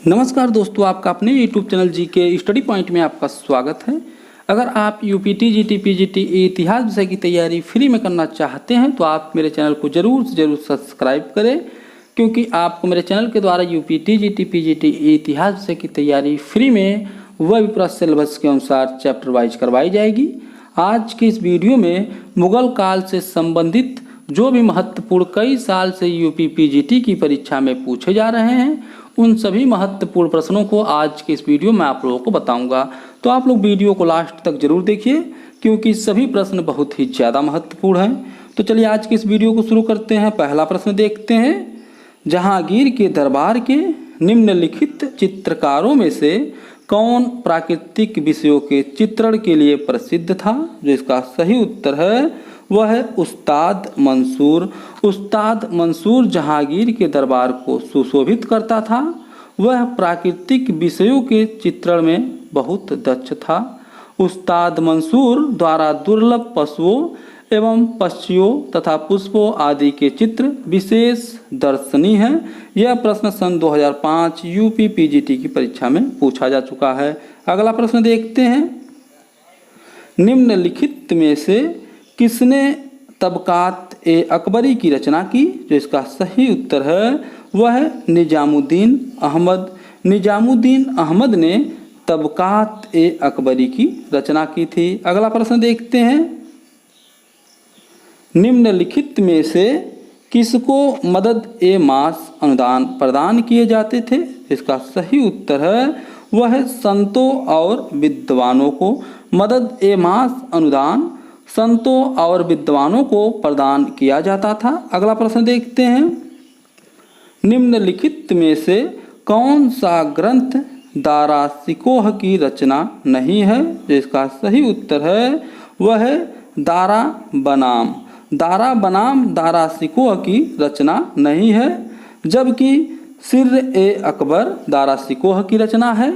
नमस्कार दोस्तों, आपका अपने YouTube चैनल जी के स्टडी पॉइंट में आपका स्वागत है। अगर आप यूपीटी, जीटी, पीजीटी इतिहास विषय की तैयारी फ्री में करना चाहते हैं तो आप मेरे चैनल को ज़रूर से ज़रूर सब्सक्राइब करें, क्योंकि आपको मेरे चैनल के द्वारा यूपीटी, जीटी, पीजीटी इतिहास विषय की तैयारी फ्री में वह भी पूरा सिलेबस के अनुसार चैप्टर वाइज करवाई जाएगी। आज की इस वीडियो में मुगल काल से संबंधित जो भी महत्वपूर्ण कई साल से यूपी पीजीटी की परीक्षा में पूछे जा रहे हैं, उन सभी महत्वपूर्ण प्रश्नों को आज के इस वीडियो में आप लोगों को बताऊंगा। तो आप लोग वीडियो को लास्ट तक जरूर देखिए, क्योंकि सभी प्रश्न बहुत ही ज़्यादा महत्वपूर्ण हैं। तो चलिए आज के इस वीडियो को शुरू करते हैं। पहला प्रश्न देखते हैं, जहांगीर के दरबार के निम्नलिखित चित्रकारों में से कौन प्राकृतिक विषयों के चित्रण के लिए प्रसिद्ध था? जो इसका सही उत्तर है वह है उस्ताद मंसूर। उस्ताद मंसूर जहांगीर के दरबार को सुशोभित करता था। वह प्राकृतिक विषयों के चित्रण में बहुत दक्ष था। उस्ताद मंसूर द्वारा दुर्लभ पशुओं एवं पक्षियों तथा पुष्पों आदि के चित्र विशेष दर्शनीय हैं। यह प्रश्न सन 2005 यूपी पीजीटी की परीक्षा में पूछा जा चुका है। अगला प्रश्न देखते हैं, निम्नलिखित में से किसने तबकात ए अकबरी की रचना की? जो इसका सही उत्तर है वह है निजामुद्दीन अहमद। निजामुद्दीन अहमद ने तबकात ए अकबरी की रचना की थी। अगला प्रश्न देखते हैं, निम्नलिखित में से किसको मदद ए मास अनुदान प्रदान किए जाते थे? इसका सही उत्तर है वह है संतों और विद्वानों को मदद ए मास अनुदान संतों और विद्वानों को प्रदान किया जाता था। अगला प्रश्न देखते हैं, निम्नलिखित में से कौन सा ग्रंथ दारा सिकोह की रचना नहीं है? जो इसका सही उत्तर है वह है दारा बनाम। दारा बनाम दारा सिकोह की रचना नहीं है, जबकि सिर्र ए अकबर दारा सिकोह की रचना है।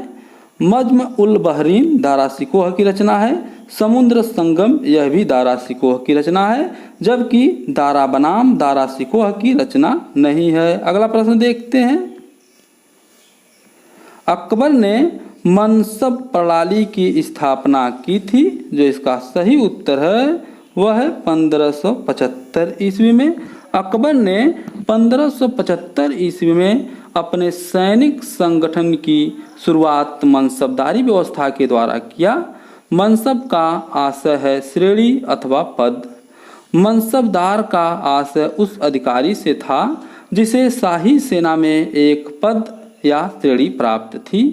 मज्म उल बहरीन दारा सिकोह की रचना है। समुद्र संगम यह भी दारा सिकोह की रचना है, जबकि दारा बनाम दारा सिकोह की रचना नहीं है। अगला प्रश्न देखते हैं, अकबर ने मनसब प्रणाली की स्थापना की थी? जो इसका सही उत्तर है वह है 1575 ईस्वी में। अकबर ने 1575 ईस्वी में अपने सैनिक संगठन की शुरुआत मनसबदारी व्यवस्था के द्वारा किया। मनसब का आशय है श्रेणी अथवा पद। मनसबदार का आशय उस अधिकारी से था जिसे शाही सेना में एक पद या श्रेणी प्राप्त थी।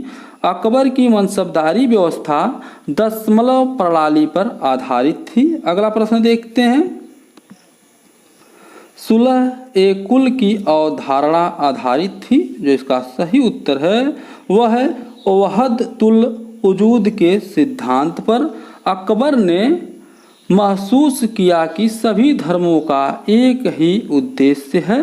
अकबर की मनसबदारी व्यवस्था दशमलव प्रणाली पर आधारित थी। अगला प्रश्न देखते हैं, सुलह ए कुल की अवधारणा आधारित थी? जो इसका सही उत्तर है वह है वहदतुल वजूद के सिद्धांत पर। अकबर ने महसूस किया कि सभी धर्मों का एक ही उद्देश्य है,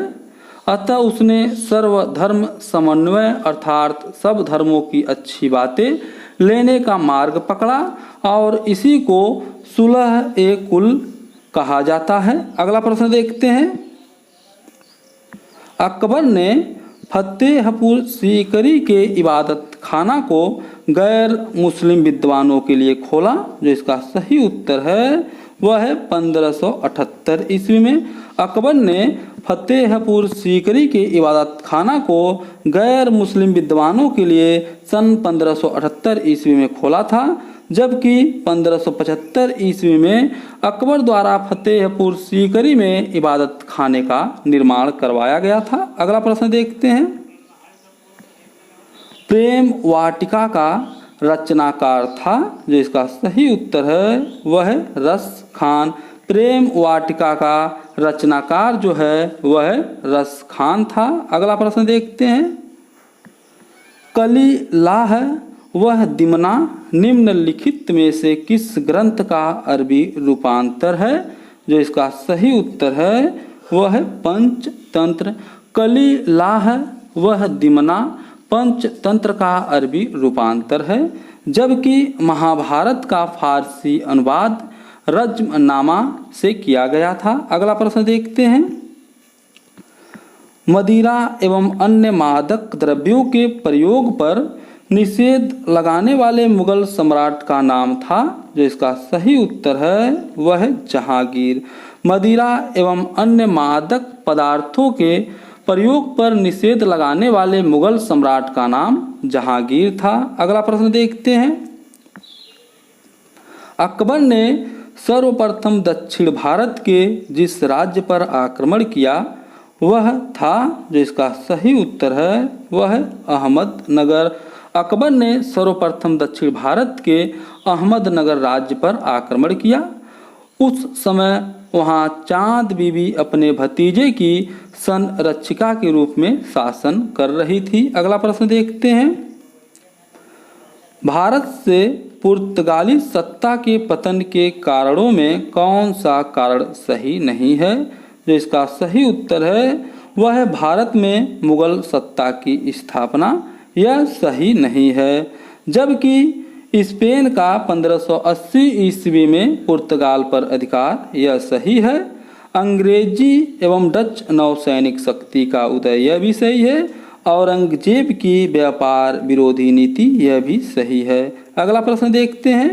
अतः उसने सर्वधर्म समन्वय अर्थात सब धर्मों की अच्छी बातें लेने का मार्ग पकड़ा और इसी को सुलह ए कुल कहा जाता है। अगला प्रश्न देखते हैं, अकबर ने फतेहपुर सीकरी के इबादत खाना को गैर मुस्लिम विद्वानों के लिए खोला? जो इसका सही उत्तर है वह है 1578 ईस्वी में। अकबर ने फतेहपुर सीकरी के इबादत खाना को गैर मुस्लिम विद्वानों के लिए सन 1578 ईस्वी में खोला था, जबकि 1575 ईस्वी में अकबर द्वारा फतेहपुर सीकरी में इबादत खाने का निर्माण करवाया गया था। अगला प्रश्न देखते हैं, प्रेम वाटिका का रचनाकार था? जो इसका सही उत्तर है वह है रस खान। प्रेम वाटिका का रचनाकार जो है वह रस खान था। अगला प्रश्न देखते हैं, कलीलाह वह दिमना निम्नलिखित में से किस ग्रंथ का अरबी रूपांतर है? जो इसका सही उत्तर है वह है पंचतंत्र। कलीलाह वह दिमना पंचतंत्र का अरबी रूपांतर है, जबकि महाभारत का फारसी अनुवाद रज्मनामा से किया गया था। अगला प्रश्न देखते हैं, मदिरा एवं अन्य मादक द्रव्यों के प्रयोग पर निषेध लगाने वाले मुगल सम्राट का नाम था? जो इसका सही उत्तर है वह है जहांगीर। मदिरा एवं अन्य मादक पदार्थों के प्रयोग पर निषेध लगाने वाले मुगल सम्राट का नाम जहांगीर था। अगला प्रश्न देखते हैं। अकबर ने सर्वप्रथम दक्षिण भारत के जिस राज्य पर आक्रमण किया वह था? जो इसका सही उत्तर है वह है अहमदनगर। अकबर ने सर्वप्रथम दक्षिण भारत के अहमदनगर राज्य पर आक्रमण किया। उस समय वहां चांद बीबी अपने भतीजे की संरक्षिका के रूप में शासन कर रही थी। अगला प्रश्न देखते हैं। भारत से पुर्तगाली सत्ता के पतन के कारणों में कौन सा कारण सही नहीं है? जो इसका सही उत्तर है वह है भारत में मुगल सत्ता की स्थापना। यह सही नहीं है। जबकि स्पेन का 1580 ईस्वी में पुर्तगाल पर अधिकार, यह सही है। अंग्रेजी एवं डच नौसैनिक शक्ति का उदय, यह भी सही है। औरंगजेब की व्यापार विरोधी नीति, यह भी सही है। अगला प्रश्न देखते हैं।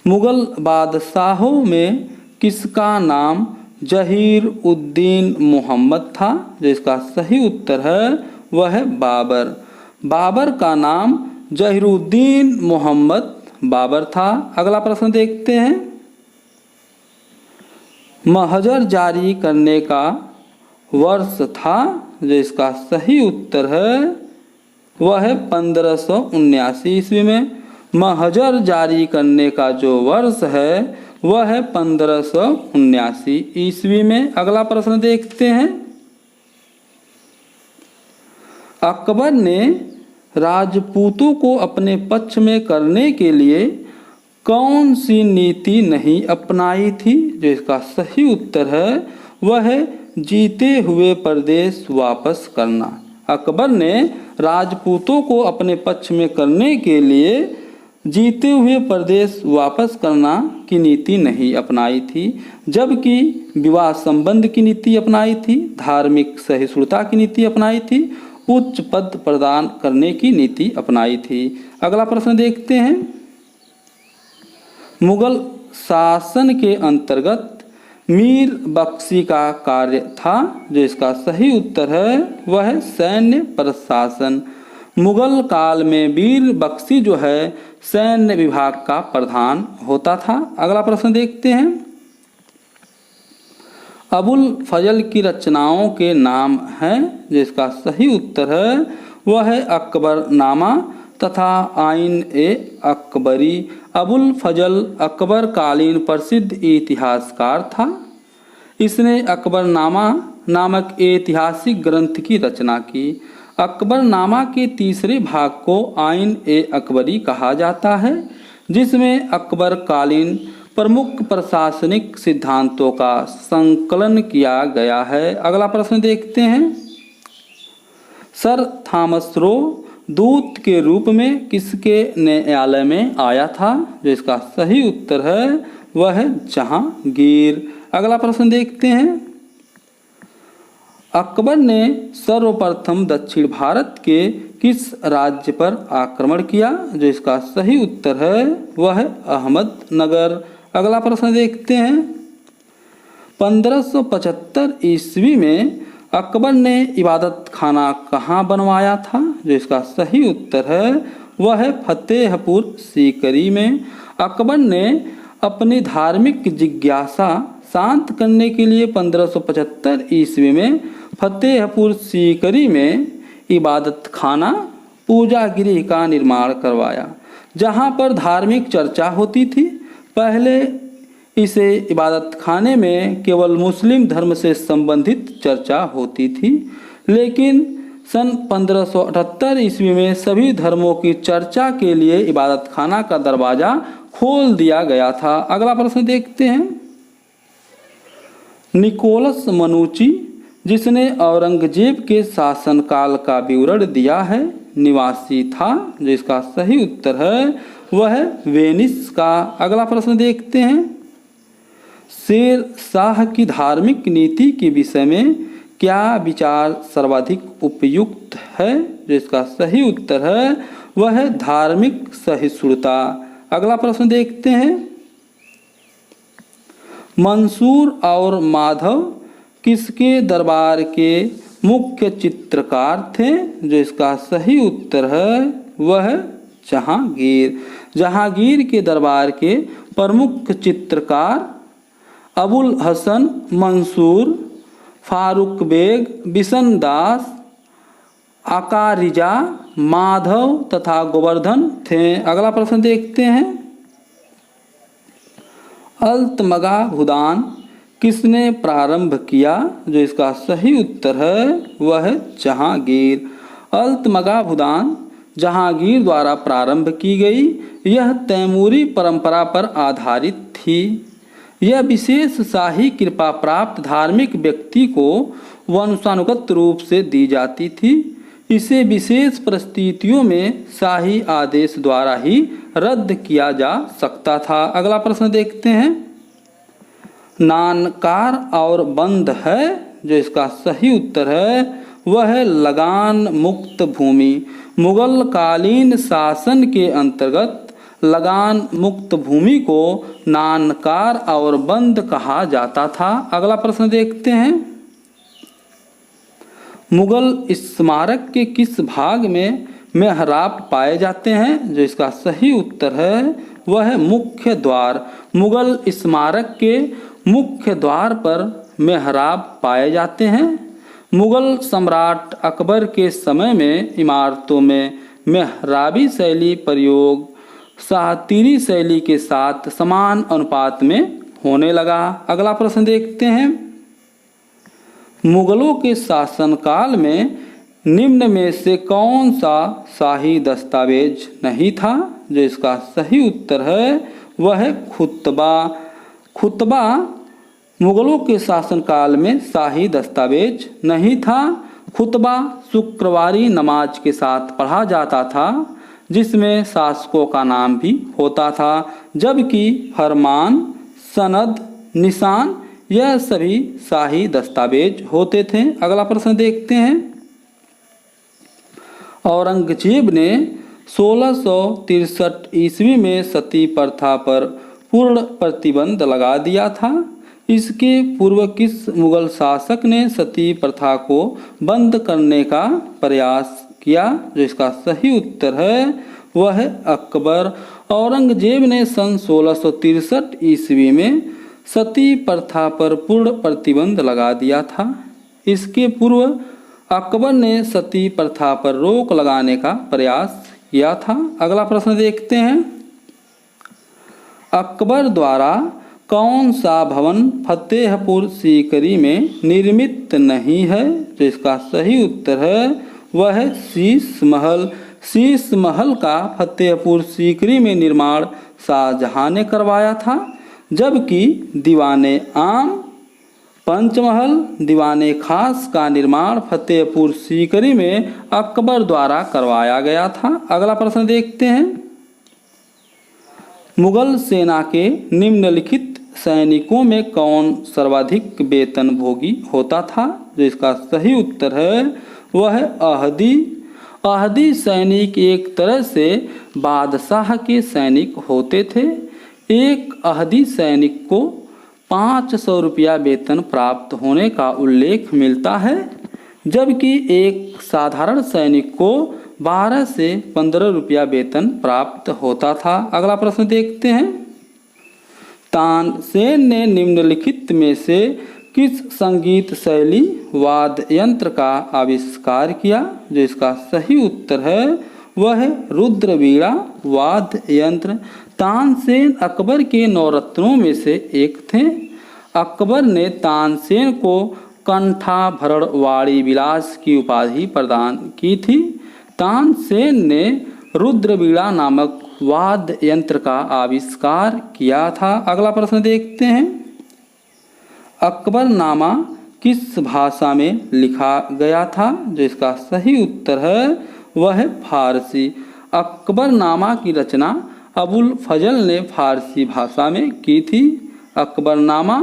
मुगल बादशाहों में किसका नाम जहीर उद्दीन मोहम्मद था? जो इसका सही उत्तर है वह है बाबर। बाबर का नाम जहीरुद्दीन मोहम्मद बाबर था। अगला प्रश्न देखते हैं। महजर जारी करने का वर्ष था? जो इसका सही उत्तर है वह है 1579 ईस्वी में। महजर जारी करने का जो वर्ष है वह है 1579 ईस्वी में। अगला प्रश्न देखते हैं। अकबर ने राजपूतों को अपने पक्ष में करने के लिए कौन सी नीति नहीं अपनाई थी? जो इसका सही उत्तर है वह है जीते हुए प्रदेश वापस करना। अकबर ने राजपूतों को अपने पक्ष में करने के लिए जीते हुए प्रदेश वापस करना की नीति नहीं अपनाई थी, जबकि विवाह संबंध की नीति अपनाई थी, धार्मिक सहिष्णुता की नीति अपनाई थी, उच्च पद प्रदान करने की नीति अपनाई थी। अगला प्रश्न देखते हैं। मुगल शासन के अंतर्गत मीर बख्शी का कार्य था? जो इसका सही उत्तर है वह है सैन्य प्रशासन। मुगल काल में मीर बख्शी जो है सैन्य विभाग का प्रधान होता था। अगला प्रश्न देखते हैं। अबुल फजल की रचनाओं के नाम हैं? जिसका सही उत्तर है वह है अकबरनामा तथा आइन ए अकबरी। अबुल फजल अकबर कालीन प्रसिद्ध इतिहासकार था। इसने अकबरनामा नामक ऐतिहासिक ग्रंथ की रचना की। अकबरनामा के तीसरे भाग को आइन ए अकबरी कहा जाता है, जिसमें अकबर कालीन प्रमुख प्रशासनिक सिद्धांतों का संकलन किया गया है। अगला प्रश्न देखते हैं। सर थॉमस रो दूत के रूप में किसके न्यायालय में आया था? जो इसका सही उत्तर है वह है जहांगीर। अगला प्रश्न देखते हैं। अकबर ने सर्वप्रथम दक्षिण भारत के किस राज्य पर आक्रमण किया? जो इसका सही उत्तर है वह है अहमदनगर। अगला प्रश्न देखते हैं। 1575 ईस्वी में अकबर ने इबादत खाना कहाँ बनवाया था? जो इसका सही उत्तर है वह है फतेहपुर सीकरी में। अकबर ने अपनी धार्मिक जिज्ञासा शांत करने के लिए 1575 ईस्वी में फतेहपुर सीकरी में इबादत खाना पूजा गृह का निर्माण करवाया, जहाँ पर धार्मिक चर्चा होती थी। पहले इसे इबादत खाने में केवल मुस्लिम धर्म से संबंधित चर्चा होती थी, लेकिन सन 1578 ईस्वी में सभी धर्मों की चर्चा के लिए इबादत खाना का दरवाज़ा खोल दिया गया था। अगला प्रश्न देखते हैं। निकोलस मनुची, जिसने औरंगजेब के शासनकाल का विवरण दिया है, निवासी था? जिसका सही उत्तर है वह है वेनिस का। अगला प्रश्न देखते हैं। शेर शाह की धार्मिक नीति के विषय में क्या विचार सर्वाधिक उपयुक्त है? जो इसका सही उत्तर है वह है धार्मिक सहिष्णुता। अगला प्रश्न देखते हैं। मंसूर और माधव किसके दरबार के मुख्य चित्रकार थे? जो इसका सही उत्तर है वह जहांगीर। जहांगीर के दरबार के प्रमुख चित्रकार अबुल हसन मंसूर, फारूक बेग, बिशन दास, आकारिजा, माधव तथा गोवर्धन थे। अगला प्रश्न देखते हैं। अल्तमगा भूदान किसने प्रारंभ किया? जो इसका सही उत्तर है वह जहांगीर। अल्तमगा भूदान जहांगीर द्वारा प्रारंभ की गई। यह तैमूरी परंपरा पर आधारित थी। यह विशेष शाही कृपा प्राप्त धार्मिक व्यक्ति को वंशानुगत रूप से दी जाती थी। इसे विशेष परिस्थितियों में शाही आदेश द्वारा ही रद्द किया जा सकता था। अगला प्रश्न देखते हैं। नानकार और बंद है? जो इसका सही उत्तर है वह है लगान मुक्त भूमि। मुगल कालीन शासन के अंतर्गत लगान मुक्त भूमि को नानकार और बंद कहा जाता था। अगला प्रश्न देखते हैं। मुगल स्मारक के किस भाग में मेहराब पाए जाते हैं? जो इसका सही उत्तर है वह है मुख्य द्वार। मुगल स्मारक के मुख्य द्वार पर मेहराब पाए जाते हैं। मुगल सम्राट अकबर के समय में इमारतों में मेहराबी शैली प्रयोग सातीरी शैली के साथ समान अनुपात में होने लगा। अगला प्रश्न देखते हैं। मुगलों के शासनकाल में निम्न में से कौन सा शाही दस्तावेज नहीं था? जो इसका सही उत्तर है वह है खुतबा। खुतबा मुगलों के शासनकाल में शाही दस्तावेज नहीं था। खुतबा शुक्रवारी नमाज के साथ पढ़ा जाता था जिसमें शासकों का नाम भी होता था, जबकि फरमान, सनद, निशान यह सभी शाही दस्तावेज होते थे। अगला प्रश्न देखते हैं। औरंगजेब ने 1663 ईस्वी में सती प्रथा पर पूर्ण प्रतिबंध लगा दिया था। इसके पूर्व किस मुगल शासक ने सती प्रथा को बंद करने का प्रयास किया? जो इसका सही उत्तर है वह है अकबर। औरंगजेब ने सन 1663 ईस्वी में सती प्रथा पर पूर्ण प्रतिबंध लगा दिया था। इसके पूर्व अकबर ने सती प्रथा पर रोक लगाने का प्रयास किया था। अगला प्रश्न देखते हैं। अकबर द्वारा कौन सा भवन फतेहपुर सीकरी में निर्मित नहीं है? जो इसका सही उत्तर है वह है शीश महल। शीश महल का फतेहपुर सीकरी में निर्माण शाहजहां ने करवाया था, जबकि दीवाने आम, पंचमहल, दीवाने खास का निर्माण फतेहपुर सीकरी में अकबर द्वारा करवाया गया था। अगला प्रश्न देखते हैं। मुगल सेना के निम्नलिखित सैनिकों में कौन सर्वाधिक वेतनभोगी होता था? जो इसका सही उत्तर है वह है अहदी। अहदी सैनिक एक तरह से बादशाह के सैनिक होते थे। एक अहदी सैनिक को 500 रुपया वेतन प्राप्त होने का उल्लेख मिलता है, जबकि एक साधारण सैनिक को 12 से 15 रुपया वेतन प्राप्त होता था। अगला प्रश्न देखते हैं। तानसेन ने निम्नलिखित में से किस संगीत शैली वाद्य यंत्र का आविष्कार किया? जो इसका सही उत्तर है वह है रुद्रवीणा वाद्य यंत्र। तानसेन अकबर के नवरत्नों में से एक थे। अकबर ने तानसेन को कंठाभरण वाणी विलास की उपाधि प्रदान की थी। तानसेन ने रुद्रवीणा नामक वाद्य यंत्र का आविष्कार किया था। अगला प्रश्न देखते हैं। अकबरनामा किस भाषा में लिखा गया था? जो इसका सही उत्तर है वह है फारसी। अकबरनामा की रचना अबुल फजल ने फारसी भाषा में की थी। अकबरनामा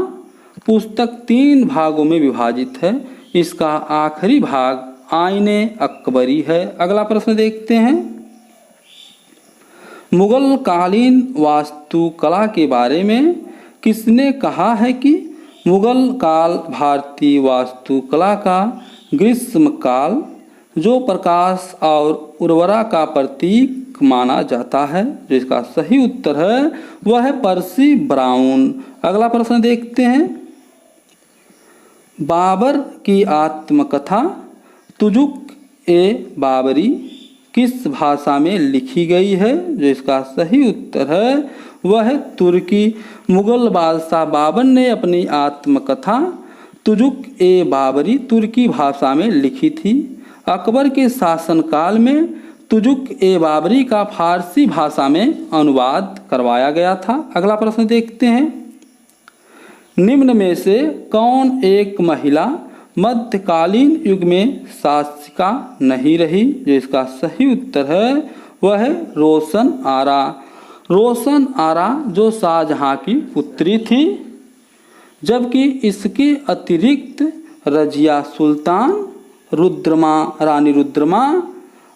पुस्तक 3 भागों में विभाजित है। इसका आखिरी भाग आईने अकबरी है। अगला प्रश्न देखते हैं। मुगल कालीन वास्तुकला के बारे में किसने कहा है कि मुगल काल भारतीय वास्तुकला का ग्रीष्म काल जो प्रकाश और उर्वरा का प्रतीक माना जाता है? जिसका सही उत्तर है वह है पर्सी ब्राउन। अगला प्रश्न देखते हैं। बाबर की आत्मकथा तुजुक ए बाबरी किस भाषा में लिखी गई है? जो इसका सही उत्तर है वह है तुर्की। मुगल बादशाह बाबर ने अपनी आत्मकथा तुजुक ए बाबरी तुर्की भाषा में लिखी थी। अकबर के शासनकाल में तुजुक ए बाबरी का फारसी भाषा में अनुवाद करवाया गया था। अगला प्रश्न देखते हैं। निम्न में से कौन एक महिला मध्यकालीन युग में शासिका नहीं रही? जो इसका सही उत्तर है वह है रोशन आरा। रोशन आरा जो शाहजहां की पुत्री थी, जबकि इसके अतिरिक्त रजिया सुल्तान, रुद्रमा रानी रुद्रमा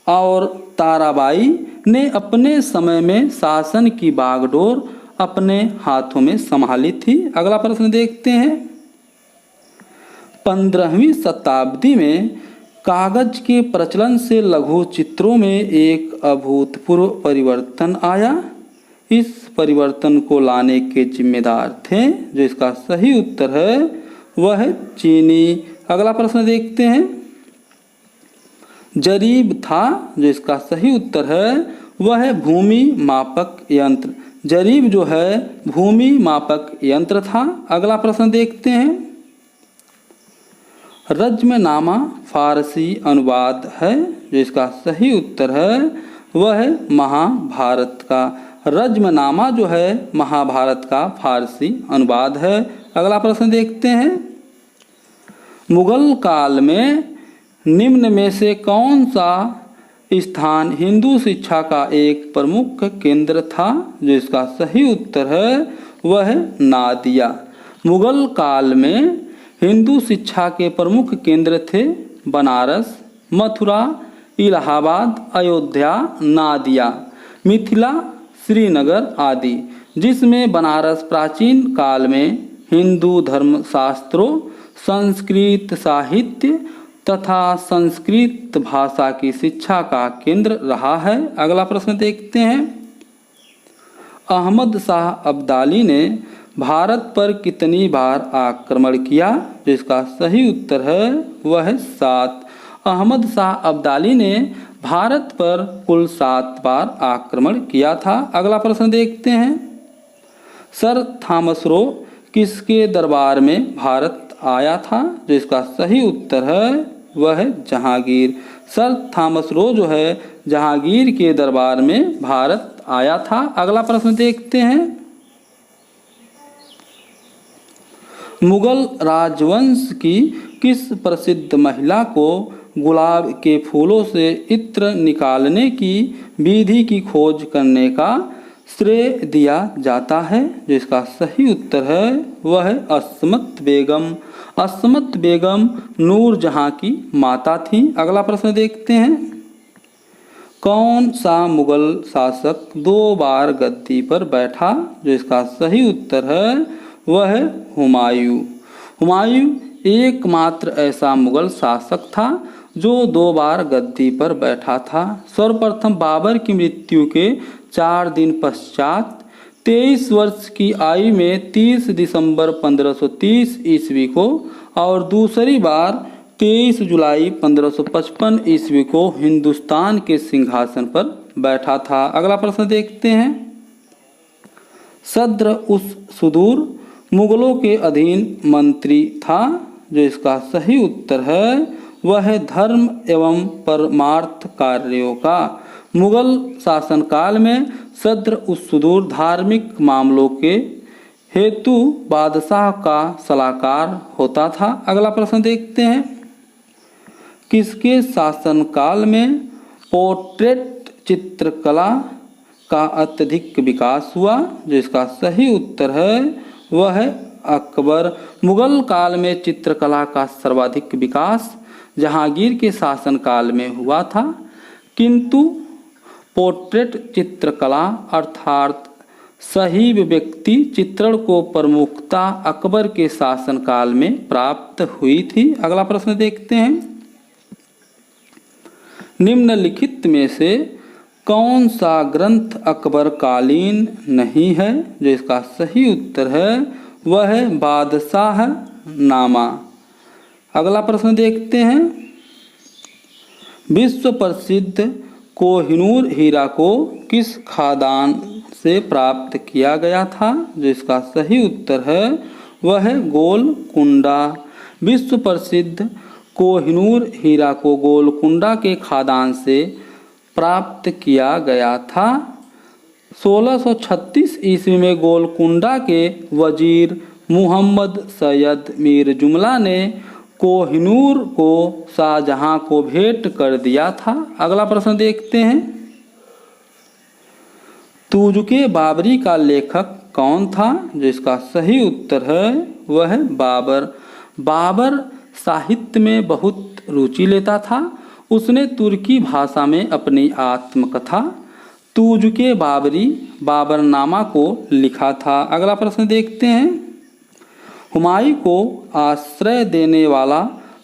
और ताराबाई ने अपने समय में शासन की बागडोर अपने हाथों में संभाली थी। अगला प्रश्न देखते हैं। 15वीं शताब्दी में कागज के प्रचलन से लघु चित्रों में एक अभूतपूर्व परिवर्तन आया। इस परिवर्तन को लाने के जिम्मेदार थे? जो इसका सही उत्तर है वह है चीनी। अगला प्रश्न देखते हैं। जरीब था? जो इसका सही उत्तर है वह है भूमि मापक यंत्र। जरीब जो है भूमि मापक यंत्र था। अगला प्रश्न देखते हैं। रज्मनामा फारसी अनुवाद है? जो इसका सही उत्तर है वह है महाभारत का। रज्मनामा जो है महाभारत का फारसी अनुवाद है। अगला प्रश्न देखते हैं। मुगल काल में निम्न में से कौन सा स्थान हिंदू शिक्षा का एक प्रमुख केंद्र था? जो इसका सही उत्तर है वह है नादिया। मुगल काल में हिंदू शिक्षा के प्रमुख केंद्र थे बनारस, मथुरा, इलाहाबाद, अयोध्या, नादिया, मिथिला, श्रीनगर आदि, जिसमें बनारस प्राचीन काल में हिंदू धर्म शास्त्रों, संस्कृत साहित्य तथा संस्कृत भाषा की शिक्षा का केंद्र रहा है। अगला प्रश्न देखते हैं। अहमद शाह अब्दाली ने भारत पर कितनी बार आक्रमण किया? जिसका सही उत्तर है वह है 7। अहमद शाह अब्दाली ने भारत पर कुल 7 बार आक्रमण किया था। अगला प्रश्न देखते हैं। सर थॉमस रो किसके दरबार में भारत आया था? जो इसका सही उत्तर है वह है जहांगीर। सर थॉमस रो जो है जहांगीर के दरबार में भारत आया था। अगला प्रश्न देखते हैं। मुगल राजवंश की किस प्रसिद्ध महिला को गुलाब के फूलों से इत्र निकालने की विधि की खोज करने का श्रेय दिया जाता है? जो इसका सही उत्तर है वह है अस्मत बेगम। अस्मत बेगम नूरजहां की माता थी। अगला प्रश्न देखते हैं। कौन सा मुगल शासक 2 बार गद्दी पर बैठा? जो इसका सही उत्तर है वह है हुमायूं। हुमायूं एकमात्र ऐसा मुगल शासक था जो 2 बार गद्दी पर बैठा था। सर्वप्रथम बाबर की मृत्यु के 4 दिन पश्चात 23 वर्ष की आयु में 30 दिसंबर 1530 ईस्वी को और दूसरी बार 23 जुलाई 1555 ईस्वी को हिंदुस्तान के सिंहासन पर बैठा था। अगला प्रश्न देखते हैं। सद्र उस सुदूर मुगलों के अधीन मंत्री था? जो इसका सही उत्तर है वह है धर्म एवं परमार्थ कार्यों का। मुगल शासनकाल में सद्र उस सुदूर धार्मिक मामलों के हेतु बादशाह का सलाहकार होता था। अगला प्रश्न देखते हैं। किसके शासनकाल में पोर्ट्रेट चित्रकला का अत्यधिक विकास हुआ? जो इसका सही उत्तर है वह है अकबर। मुगल काल में चित्रकला का सर्वाधिक विकास जहांगीर के शासनकाल में हुआ था, किंतु पोर्ट्रेट चित्रकला अर्थात सही व्यक्ति चित्रण को प्रमुखता अकबर के शासनकाल में प्राप्त हुई थी। अगला प्रश्न देखते हैं, निम्नलिखित में से कौन सा ग्रंथ अकबर कालीन नहीं है? जो इसका सही उत्तर है वह है बादशाह नामा। अगला प्रश्न देखते हैं, विश्व प्रसिद्ध कोहिनूर हीरा को किस खादान से प्राप्त किया गया था? जो इसका सही उत्तर है वह है गोलकुंडा। विश्व प्रसिद्ध कोहिनूर हीरा को गोलकुंडा के खादान से प्राप्त किया गया था। 1636 ईस्वी में गोलकुंडा के वजीर मुहम्मद सैयद मीर जुमला ने कोहिनूर को शाहजहां को भेंट कर दिया था। अगला प्रश्न देखते हैं, तुजुके बाबरी का लेखक कौन था? जो इसका सही उत्तर है वह है बाबर। बाबर साहित्य में बहुत रुचि लेता था। उसने तुर्की भाषा में अपनी आत्मकथा तुजुके बाबरी बाबरनामा को लिखा था। अगला प्रश्न देखते हैं, हुमायूं को आश्रय देने वाला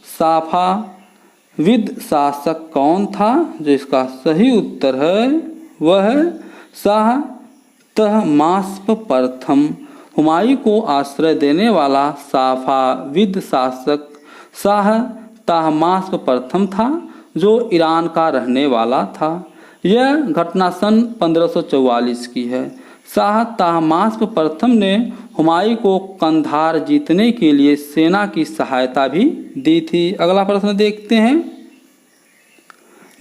साफाविद शासक कौन था? जो इसका सही उत्तर है वह है शाह तहमास्प प्रथम। हुमायूं को आश्रय देने वाला साफाविद शासक शाह तहमास्प प्रथम था, जो ईरान का रहने वाला था। यह घटना सन 1544 की है। शाह तहमास्प प्रथम ने हुमायूं को कंधार जीतने के लिए सेना की सहायता भी दी थी। अगला प्रश्न देखते हैं,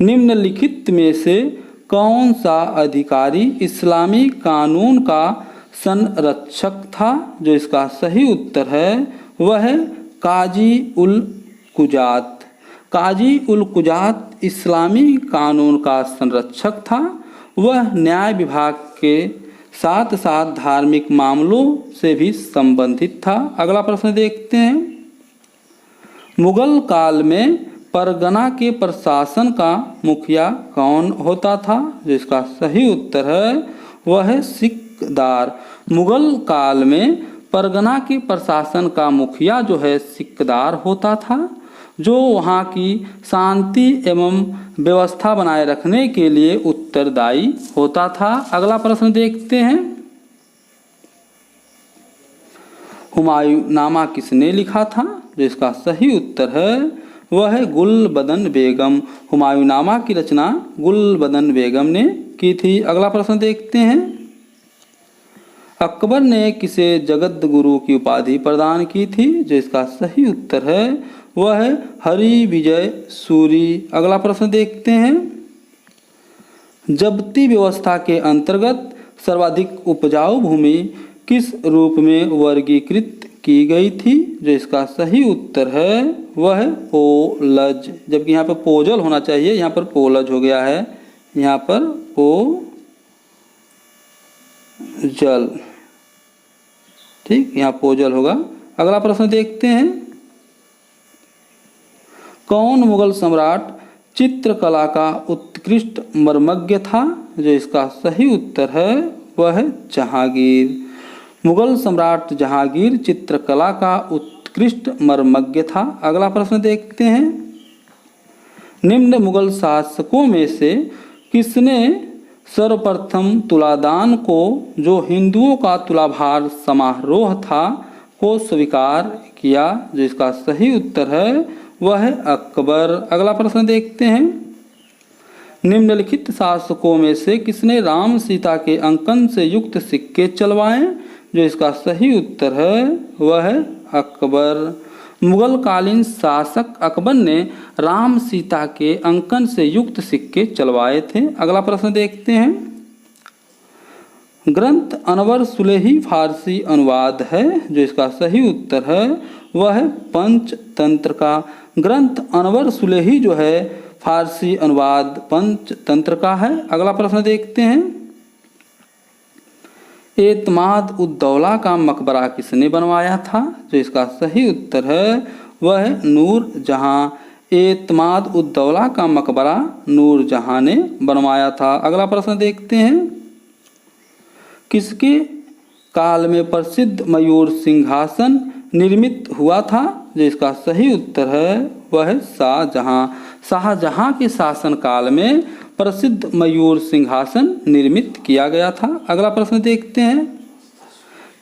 निम्नलिखित में से कौन सा अधिकारी इस्लामी कानून का संरक्षक था? जो इसका सही उत्तर है वह है काजी उल कुजात। काजी उल कुजात इस्लामी कानून का संरक्षक था। वह न्याय विभाग के साथ साथ धार्मिक मामलों से भी संबंधित था। अगला प्रश्न देखते हैं, मुगल काल में परगना के प्रशासन का मुखिया कौन होता था? जिसका सही उत्तर है वह है सिकदार। मुगल काल में परगना के प्रशासन का मुखिया जो है सिकदार होता था, जो वहाँ की शांति एवं व्यवस्था बनाए रखने के लिए उत्तरदायी होता था। अगला प्रश्न देखते हैं, हुमायूं नामा किसने लिखा था? जिसका सही उत्तर है वह है गुलबदन बेगम। हुमायूं नामा की रचना गुलबदन बेगम ने की थी। अगला प्रश्न देखते हैं, अकबर ने किसे जगत गुरु की उपाधि प्रदान की थी? जिसका सही उत्तर है वह है हरि विजय सूरी। अगला प्रश्न देखते हैं, जब्ती व्यवस्था के अंतर्गत सर्वाधिक उपजाऊ भूमि किस रूप में वर्गीकृत की गई थी? जो इसका सही उत्तर है वह है पोलज। जबकि यहाँ पर पोजल होना चाहिए, यहाँ पर पोलज हो गया है। यहाँ पर पोजल, ठीक, यहाँ पोजल होगा। अगला प्रश्न देखते हैं, कौन मुगल सम्राट चित्रकला का उत्कृष्ट मर्मज्ञ था? जो इसका सही उत्तर है वह है जहांगीर। मुगल सम्राट जहांगीर चित्रकला का उत्कृष्ट मर्मज्ञ था। अगला प्रश्न देखते हैं, निम्न मुगल शासकों में से किसने सर्वप्रथम तुलादान को, जो हिंदुओं का तुलाभार समारोह था, को स्वीकार किया? जिसका सही उत्तर है वह है अकबर। अगला प्रश्न देखते हैं, निम्नलिखित शासकों में से किसने राम सीता के अंकन से युक्त सिक्के चलवाए? जो इसका सही उत्तर है वह है अकबर। मुगल कालीन शासक अकबर ने राम सीता के अंकन से युक्त सिक्के चलवाए थे। अगला प्रश्न देखते हैं, ग्रंथ अनवर सुलेही फारसी अनुवाद है? जो इसका सही उत्तर है वह है पंचतंत्र का। ग्रंथ अनवर सुलेही जो है फारसी अनुवाद पंचतंत्र का है। अगला प्रश्न देखते हैं, एतमाद उद दौला का मकबरा किसने बनवाया था? जो इसका सही उत्तर है वह है नूर जहां। एतमाद उद दौला का मकबरा नूर जहां ने बनवाया था। अगला प्रश्न देखते हैं, किसके काल में प्रसिद्ध मयूर सिंहासन निर्मित हुआ था? जो इसका सही उत्तर है वह है शाहजहां। शाहजहां के शासन काल में प्रसिद्ध मयूर सिंहासन निर्मित किया गया था। अगला प्रश्न देखते हैं,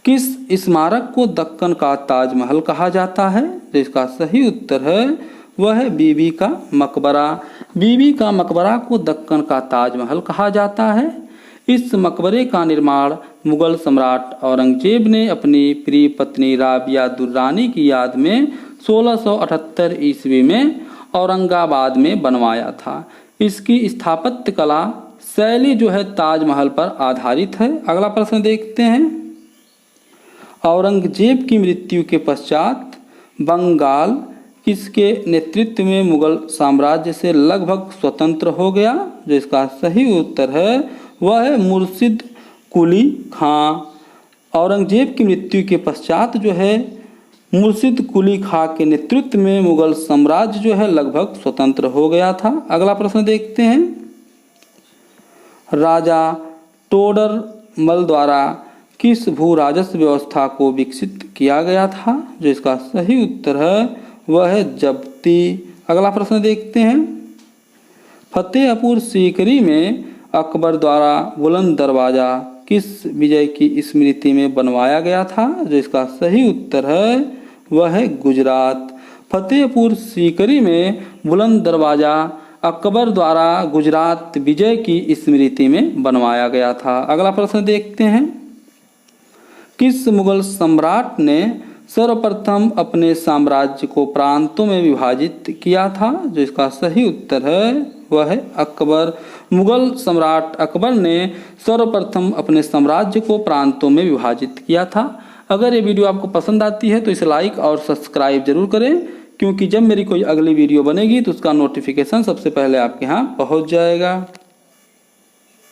किस स्मारक को दक्कन का ताजमहल कहा जाता है? जो इसका सही उत्तर है वह है बीबी का मकबरा। बीबी का मकबरा को दक्कन का ताजमहल कहा जाता है। इस मकबरे का निर्माण मुगल सम्राट औरंगजेब ने अपनी प्रिय पत्नी राबिया दुर्रानी की याद में 1678 ईस्वी में औरंगाबाद में बनवाया था। इसकी स्थापत्य कला शैली जो है ताजमहल पर आधारित है। अगला प्रश्न देखते हैं, औरंगजेब की मृत्यु के पश्चात बंगाल किसके नेतृत्व में मुगल साम्राज्य से लगभग स्वतंत्र हो गया? जो इसका सही उत्तर है वह है मुर्शिद कुली खां। औरंगजेब की मृत्यु के पश्चात जो है मुर्शिद कुली खां के नेतृत्व में मुगल साम्राज्य जो है लगभग स्वतंत्र हो गया था। अगला प्रश्न देखते हैं, राजा टोडर मल द्वारा किस भू राजस्व व्यवस्था को विकसित किया गया था? जो इसका सही उत्तर है वह है जब्ती। अगला प्रश्न देखते हैं, फतेहपुर सीकरी में अकबर द्वारा बुलंद दरवाजा किस विजय की स्मृति में बनवाया गया था? जो इसका सही उत्तर है वह है गुजरात। फतेहपुर सीकरी में बुलंद दरवाजा अकबर द्वारा गुजरात विजय की स्मृति में बनवाया गया था। अगला प्रश्न देखते हैं, किस मुगल सम्राट ने सर्वप्रथम अपने साम्राज्य को प्रांतों में विभाजित किया था? जो इसका सही उत्तर है वह है अकबर। मुगल सम्राट अकबर ने सर्वप्रथम अपने साम्राज्य को प्रांतों में विभाजित किया था। अगर ये वीडियो आपको पसंद आती है तो इसे लाइक और सब्सक्राइब जरूर करें, क्योंकि जब मेरी कोई अगली वीडियो बनेगी तो उसका नोटिफिकेशन सबसे पहले आपके यहाँ पहुँच जाएगा।